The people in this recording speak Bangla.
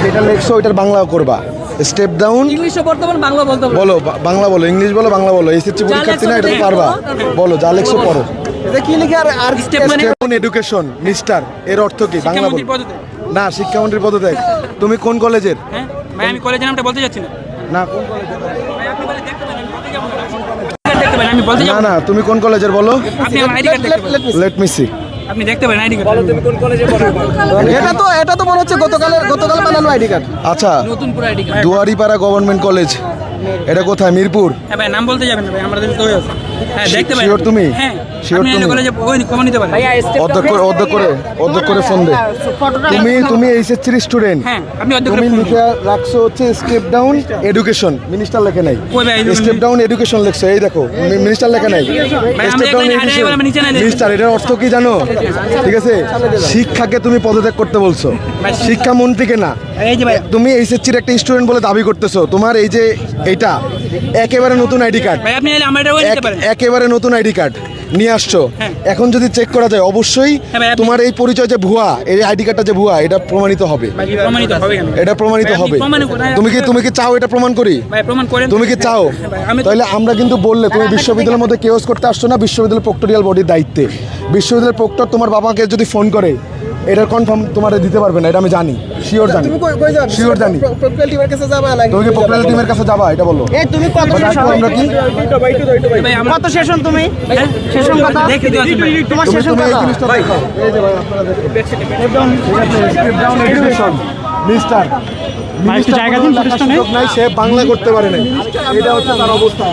যেটা লেখছো ওইটার বাংলা করবা। স্টেপ ডাউন ইংলিশে বর্তমান বাংলা বলতে বলো, বাংলা বলো, ইংলিশ বলো, বাংলা বলো। এসএসসি পরীক্ষার্থী না, এটা তো পারবা। বলো, যা লেখছো পড়ো। এটা কি লিখে আর স্টেপ মানে স্টেপ ডাউন এডুকেশন মিস্টার, এর অর্থ কি বাংলা বলো। না, শিক্ষামন্ত্রীর পদত্যাগ। তুমি কোন কলেজের? হ্যাঁ ভাই, আমি কলেজের নামটা বলতে যাচ্ছি না। না, কোন কলেজের? ভাই আপনি বলে দেখতে পারেন, আমি বলতে যাব না। দেখতে পারেন, আমি বলতে যাব না না, তুমি কোন কলেজের বলো। আপনি আমার আইডি কার্ড দেখতে পারেন, লেট মি সি। আপনি দেখতে পারেন আইডি কার্ড। বলো তুমি কোন কলেজে পড়ো? এটা তো মনে হচ্ছে গতকাল বানানো আইডি কার্ড। আচ্ছা, নতুন পুরো ID card. Duaripara government college, এটা কোথায়? মিরপুর। হ্যাঁ ভাই, নাম বলতে যাবেন না ভাই, আমাদের তো হয়ে আছে। হ্যাঁ দেখতে পারেন। শিওর তুমি? হ্যাঁ শিওর আপনি তুমি? কলেজে ওই কমন নিতে পারেন। অর্ধেক করে ফোন দে। তুমি এইচএসসির স্টুডেন্ট। হ্যাঁ, আপনি অর্ধেক করে তুমি ফোন লিখে রাখছো হচ্ছে স্টেপ ডাউন এডুকেশন, মিনিস্টার লেখে নাই। কই ভাই, স্টেপ ডাউন এডুকেশন লিখছো, এই দেখো মিনিস্টার লেখে নাই। আমরা স্টেপ ডাউন এখানে এডুকেশন আমরা নিচে নাই। মিনিস্টার, এটার অর্থ কি জানো? ঠিক আছে, শিক্ষাকে তুমি পদত্যাগ করতে বলছো, শিক্ষামন্ত্রীকে না। এই যে ভাই, তুমি এইচএসসির একটা স্টুডেন্ট বলে দাবি করতেছো, তোমার এই যে এইটা একেবারে নতুন আইডি কার্ড, ভাই আপনি এলে আমার এটা নিতে পারেন। একেবারে নতুন আইডি কার্ড নিয়ে আসছো। হ্যাঁ। এখন যদি চেক করা যায়, অবশ্যই হ্যাঁ ভাই, তোমার এই পরিচয় যে ভুয়া, এই আইডি কার্ডটা যে ভুয়া, এটা প্রমাণিত হবে। ভাই প্রমাণিত হবে কেন? এটা প্রমাণিত ভাই, আপনি হবে। প্রমাণ করেন। তুমি কি চাও এটা প্রমাণ করি? ভাই প্রমাণ করেন। তুমি কি চাও? ভাই, আমি তো- তাহলে আমরা কিন্তু বললে তুমি বিশ্ববিদ্যালয়ের মধ্যে কেওস করতে আসছো না, বিশ্ববিদ্যালয় প্রক্টোরিয়াল বডির দায়িত্বে। বিশ্ববিদ্যালয়ের প্রক্টর তোমার বাবাকে যদি ফোন করে, এটার কনফার্ম তোমার দিতে পারবে না, এটা আমি জানি, শিওর জানি, তুমি কই যাবে? শিওর জানি। প্রক্রিয়াল টিমের কাছে যাবা নাকি? তুমি কি প্রক্টোরিয়াল টিমের কাছে যাবা, এটা বলো। এই তুমি কত বাট সেশন? আমরা কি ভাই আমরা কত সেশন তুমি? হ্যাঁ? সেশন কত? দেখে দিও আসুন ভাই। তোমার তুমি সেশন তুমি এই কত? জিনিসটা দেখাও। এই যে ভাই, আপনারা দেখুন। স্টেপ ডাউন এডুকেশন মিস্টার, জায়গা দিন, প্রতিষ্ঠানে। নাই, সে বাংলা করতে পারে না, এটা হচ্ছে তার অবস্থা।